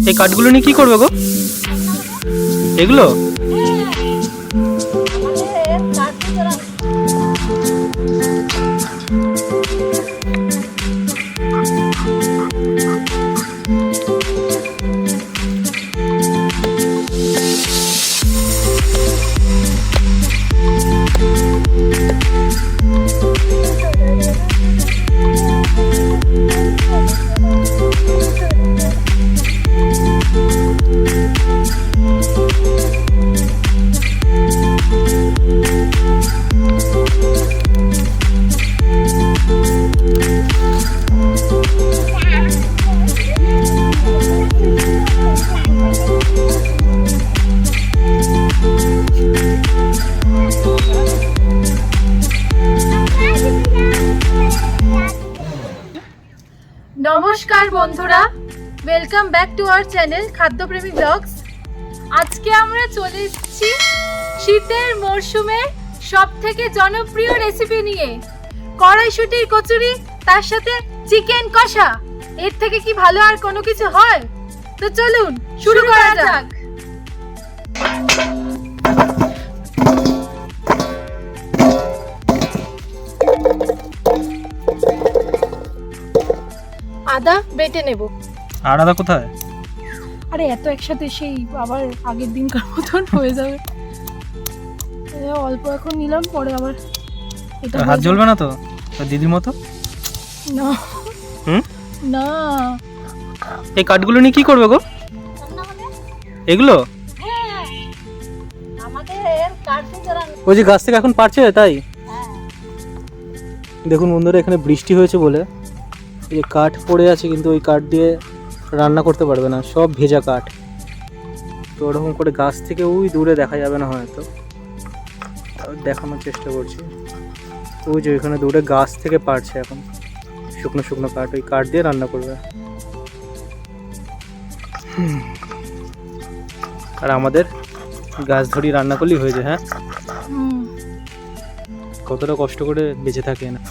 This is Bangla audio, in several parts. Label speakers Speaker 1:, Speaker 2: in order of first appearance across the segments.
Speaker 1: এই কাঠগুলো নিয়ে কি করবে গো? এগুলো
Speaker 2: নমস্কার বন্ধুরা, welcome back to our channel খাদ্যপ্রেমী ব্লগস। আজকে আমরা চলে এসেছি শীতের মরশুমে সবথেকে জনপ্রিয় রেসিপি নিয়ে, কড়াইশুঁটির কচুরি, তার সাথে চিকেন কষা। এর থেকে কি ভালো আর কোনো কিছু হয়? তো চলুন শুরু করা যাক। আদা বেটে নেব।
Speaker 1: আর আদা কোথায়?
Speaker 2: আরে এত একসাথে সেই আবার আগের দিনকার মতন হয়ে যাবে। অল্প এখন নিলাম, পরে আবার এটা
Speaker 1: হাত জ্বলবে না তো দিদির মতো?
Speaker 2: না না।
Speaker 1: এই কাঠগুলো নিয়ে কি করবে গো? এগুলো ওই যে গাছ থেকে এখন পারছে তাই। দেখুন বন্ধুরা, এখানে বৃষ্টি হয়েছে বলে এই যে কাঠ পড়ে আছে, কিন্তু ওই কাঠ দিয়ে রান্না করতে পারবে না, সব ভেজা কাঠ। তো ওরকম করে গাছ থেকে ওই দূরে দেখা যাবে না হয়তো, দেখানোর চেষ্টা করছি। ওই যে ওইখানে দূরে গাছ থেকে পারছে এখন শুকনো শুকনো কাঠ, ওই কাঠ দিয়ে রান্না করবে। আর আমাদের গাছ ধরি রান্না করলেই হয়ে যায়। হ্যাঁ, কতটা কষ্ট করে বেঁচে থাকে না।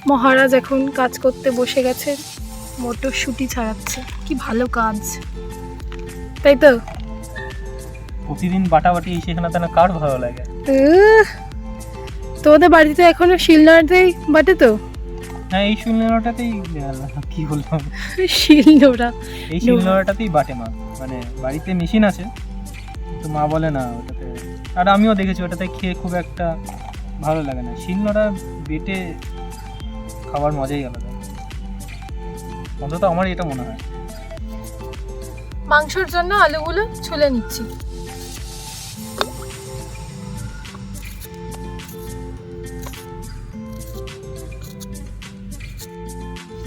Speaker 2: মহারাজ এখন কাজ করতে বসে গেছে, মটরশুঁটি ছাড়াচ্ছে। কি ভালো কাজ, তাই তো?
Speaker 1: প্রতিদিন বাটাবাটি সেখানে তো না, কার ভালো লাগে?
Speaker 2: তোমাদের বাড়িতে এখনো শিলনোড়াতেই বাটে তো?
Speaker 1: হ্যাঁ, এই শিলনোড়াটাতেই কি বললাম,
Speaker 2: শিলনোড়া,
Speaker 1: এই শিলনোড়াটাতেই বাটে মা। মানে বাড়িতে মেশিন আছে, তো মা বলে না ওটাতে। আর আমিও দেখেছি ওটাতে খেয়ে খুব একটা ভালো লাগে না। শিলনোড়া বেটে খাবার মজাই আলাদা, অন্তত আমার এটা মনে হয়।
Speaker 2: মাংসের জন্য আলুগুলো ছুলে নিচ্ছি।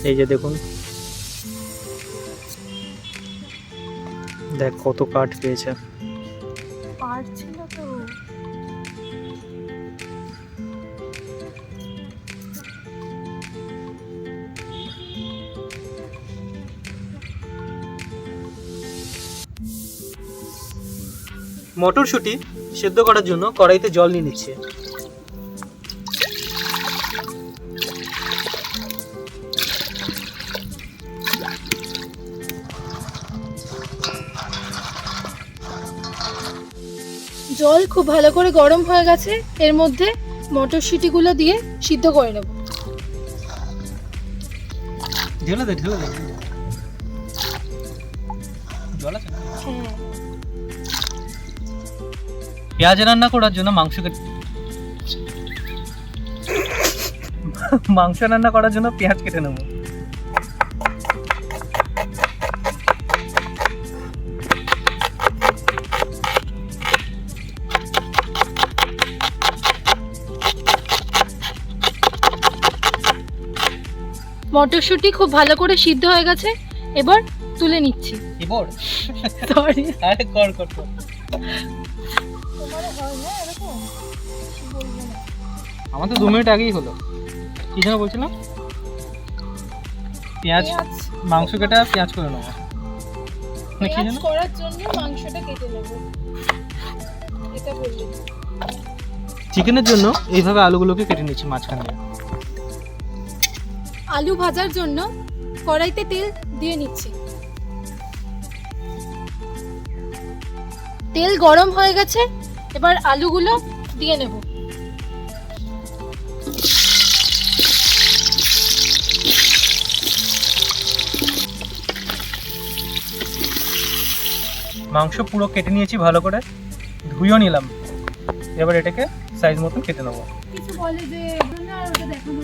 Speaker 1: এই যে দেখুন, দেখ কত কাঠ পেয়েছে।
Speaker 2: পারছিল তো।
Speaker 1: মটরশুঁটি সেদ্ধ করার জন্য কড়াইতে জল নিয়ে নিচ্ছে।
Speaker 2: জল খুব ভালো করে গরম হয়ে গেছে, এর মধ্যে মটরশুঁটিগুলো দিয়ে সিদ্ধ করে নেব।
Speaker 1: ঢেলে দে, ঢেলে দে। জল আছে না? পেঁয়াজ রান্না করার জন্য মাংস রান্না করার জন্য পেঁয়াজ কেটে নেব।
Speaker 2: মটরশুঁটি খুব ভালো করে সিদ্ধ হয়ে গেছে, এবার তুলে নিচ্ছি।
Speaker 1: এবার
Speaker 2: সরি,
Speaker 1: আরে কর কর কর। আমার তো 2 মিনিট আগেই হলো। কি যেন বলছিলাম? পেঁয়াজ মাংস কেটে পেঁয়াজ করে নেবো।
Speaker 2: পেঁয়াজ করার জন্য মাংসটা কেটে নেব, এটা বললেন।
Speaker 1: চিকেনের জন্য এইভাবে আলুগুলোকে কেটে নিচ্ছি মাঝখানে।
Speaker 2: আলু ভাজার জন্য কড়াইতে তেল দিয়ে নিচ্ছি। তেল গরম হয়ে গেছে, এবার আলুগুলো দিয়ে নেব।
Speaker 1: মাংস পুরো কেটে নিয়েছি, ভালো করে ধুয়েও নিলাম। এবার এটাকে সাইজ মতন কেটে নেবো।
Speaker 2: কিছু বলে যে আর ওটা দেখানো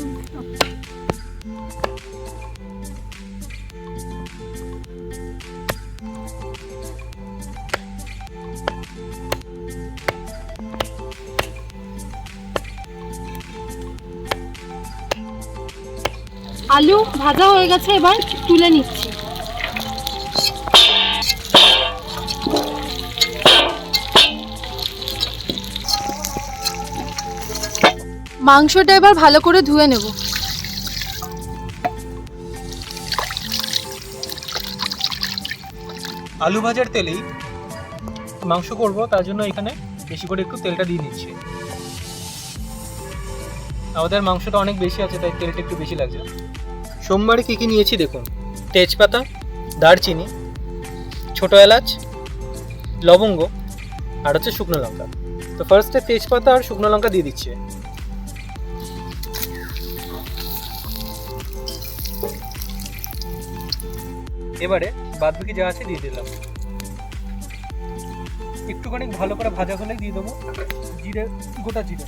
Speaker 2: আলু ভাজা হয়ে গেছে, এবার তুলে নিচ্ছি। মাংসটা এবার ভালো করে ধুয়ে নেব।
Speaker 1: আলু ভাজার তেলেই মাংস করব, তার জন্য এখানে বেশি করে একটু তেলটা দিয়ে নিচ্ছি। আমাদের মাংসটা অনেক বেশি আছে, তাই তেলটা একটু বেশি লাগছে। সোমবারে কী কী নিয়েছি দেখুন: তেজপাতা, দারচিনি, ছোটো এলাচ, লবঙ্গ আর হচ্ছে শুকনো লঙ্কা। তো ফার্স্টে তেজপাতা আর শুকনো লঙ্কা দিয়ে দিচ্ছি। এবারে বাদবাকি যা আছে দিয়ে দিলাম। একটুখানি ভালো করে ভাজা হলে দিয়ে দেবো জিরে, গোটা জিরে।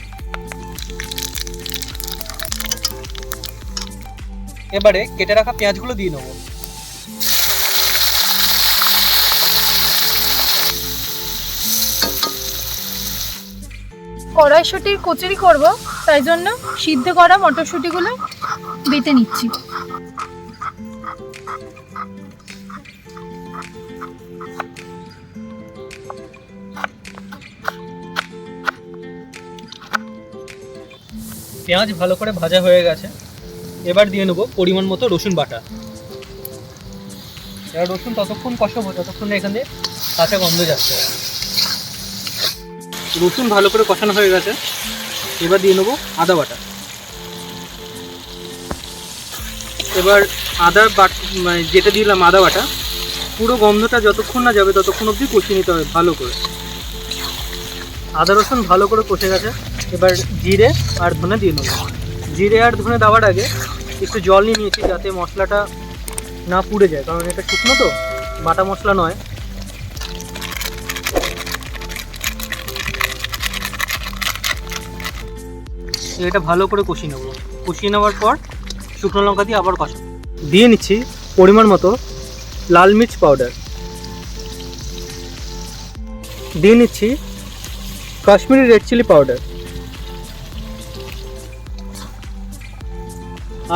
Speaker 1: এবারে কেটে রাখা পেঁয়াজগুলো দিয়ে নেবো।
Speaker 2: কড়াইশুঁটির কচুরি করব, তাই জন্য সিদ্ধ করা মটরশুঁটিগুলো বেটে নিচ্ছি।
Speaker 1: পেঁয়াজ ভালো করে ভাজা হয়ে গেছে, এবার দিয়ে নেবো পরিমাণ মতো রসুন বাটা। এবার রসুন ততক্ষণ কষাবো যতক্ষণ না এখানে কাঁচা গন্ধ যাচ্ছে। রসুন ভালো করে কষানো হয়ে গেছে, এবার দিয়ে নেবো আদা বাটা। এবার মানে যেটা দিলাম আদা বাটা, পুরো গন্ধটা যতক্ষণ না যাবে ততক্ষণ অবধি কষিয়ে নিতে হবে ভালো করে। আদা রসুন ভালো করে কষে গেছে, এবার জিরে আর ধনে দিয়ে নেবো। জিরে আর ধনে দেওয়ার আগে একটু জল নিয়ে নিয়েছি, যাতে মশলাটা না পুড়ে যায়, কারণ এটা শুকনো তো, বাটা মশলা নয়। এটা ভালো করে কষিয়ে নেবো। কষিয়ে নেওয়ার পর শুকনো লঙ্কা দিয়ে আবার কষা দিয়ে নিচ্ছি পরিমাণ মতো লাল মির্চ পাউডার। দিয়ে নিচ্ছি কাশ্মীরি রেড চিলি পাউডার।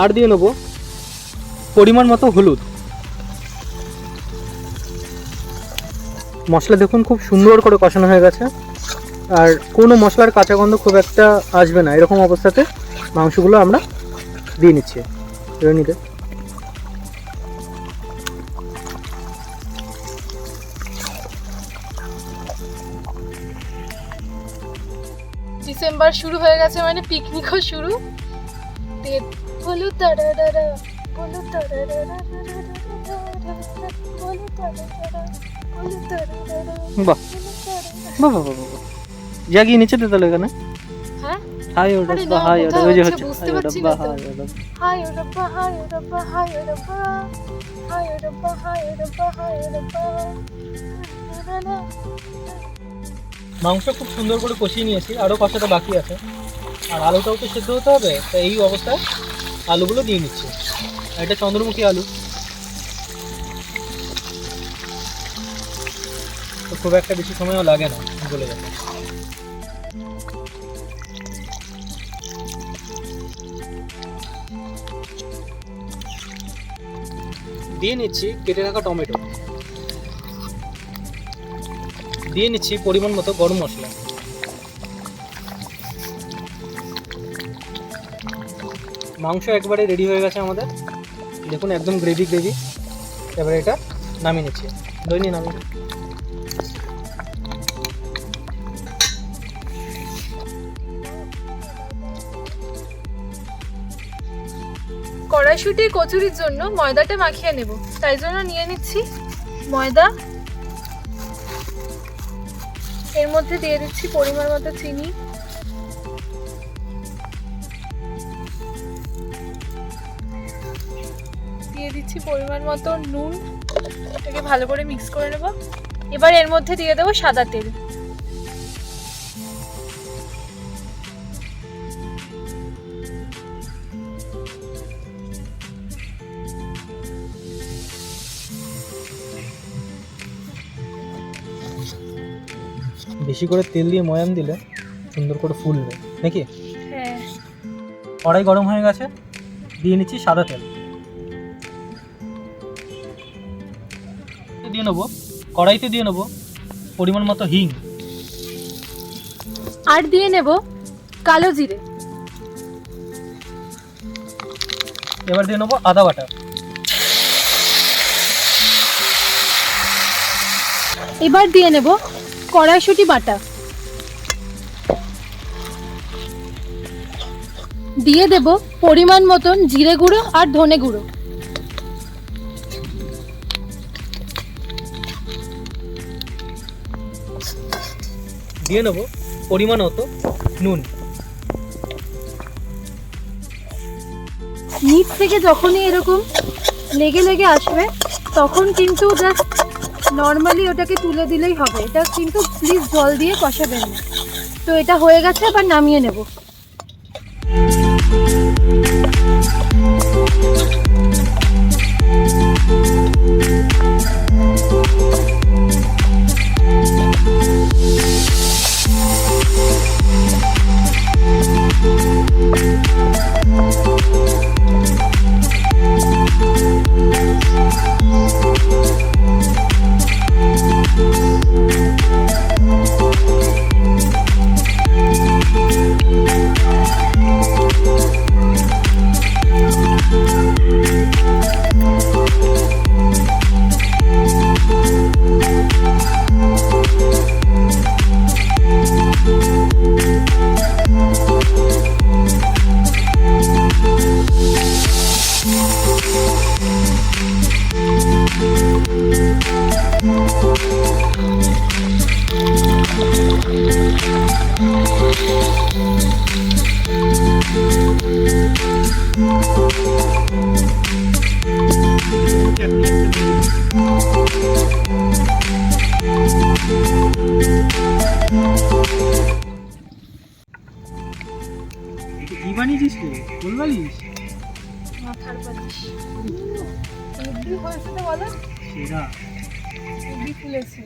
Speaker 1: আর দিয়ে নেবো পরিমাণ মতো হলুদ। মশলা দেখুন খুব সুন্দর করে কষানো হয়ে গেছে, আর কোনো মশলার কাঁচা গন্ধ খুব একটা আসবে না। এরকম অবস্থাতে মাংসগুলো আমরা দিয়ে নিচ্ছি। নিতে
Speaker 2: ডিসেম্বর শুরু হয়ে গেছে, মানে পিকনিকও শুরু।
Speaker 1: বাহ বাহ বাহ বাহ, জাগিয়ে নিচে তাহলে এখানে।
Speaker 2: হ্যাঁ,
Speaker 1: হাই ওটা বা হাই ওটা ওই যে হচ্ছে
Speaker 2: বুঝতে
Speaker 1: হাই ওটা
Speaker 2: পারছি
Speaker 1: বা
Speaker 2: না তো।
Speaker 1: হাই ওটা।
Speaker 2: হাই ওটা বা হাই ওটা বা হাই ওটা বা হাই ওটা বা হাই ওটা বা হাই ওটা বা।
Speaker 1: মাংস খুব সুন্দর করে কষিয়ে নিয়েছি, আরও কষাটা বাকি আছে, আর আলুটাও তো সেদ্ধ হতে হবে। তাই এই অবস্থায় আলুগুলো দিয়ে নিচ্ছি। আর এটা চন্দ্রমুখী আলু, তো খুব একটা বেশি সময়ও লাগে না, গলে যাবে। দিয়ে নিচ্ছি কেটে রাখা টমেটো। দিয়ে নিচ্ছি পরিমাণ মতো গরম মশলা। মাংস একবারে রেডি হয়ে গেছে আমাদের, দেখুন একদম গ্রেভি গ্রেভি। এবারে এটা নামিয়ে নিচ্ছি, দইনি নামিয়ে।
Speaker 2: কড়াইশুঁটি কচুরির জন্য ময়দাটা মাখিয়ে নেব, তাই জন্য নিয়ে নিচ্ছি ময়দা। এর মধ্যে দিয়ে দিচ্ছি পরিমাণ মতো চিনি, দিয়ে দিচ্ছি পরিমাণ মতো নুন। এটাকে ভালো করে মিক্স করে নেব। এবার এর মধ্যে দিয়ে দেবো সাদা তেল।
Speaker 1: বেশি করে তেল দিয়ে ময়াম দিলে সুন্দর করে ফুলবে নাকি?
Speaker 2: হ্যাঁ।
Speaker 1: কড়াই গরম হয়ে গেছে, দিয়ে নিচ্ছি সাদা তেল। দিয়ে নেবো কড়াইতে দিয়ে নেবো পরিমাণ মতো হিং,
Speaker 2: আর দিয়ে নেব কালো জিরে।
Speaker 1: এবার দিয়ে নেবো আদা বাটা।
Speaker 2: এবার দিয়ে নেব কড়াইশুঁটি বাটা, দিয়ে দেব পরিমাণ মতন জিরে গুঁড়ো আর ধনে গুঁড়ো।
Speaker 1: দিয়ে নেবো পরিমাণ মতো নুন।
Speaker 2: নিচ থেকে যখনই এরকম লেগে লেগে আসবে তখন কিন্তু জাস্ট নর্মালি ওটাকে তুলে দিলেই হবে। এটা কিন্তু প্লিজ জল দিয়ে কষাবেন না। তো এটা হয়ে গেছে, আবার নামিয়ে নেব।
Speaker 1: কি বানিয়েছিস রে? ফুল বালিশ?
Speaker 2: মাথার বালিশ। হেভি হয়েছে তো বলো?
Speaker 1: সেরা।
Speaker 2: হেভি ফুলেছে।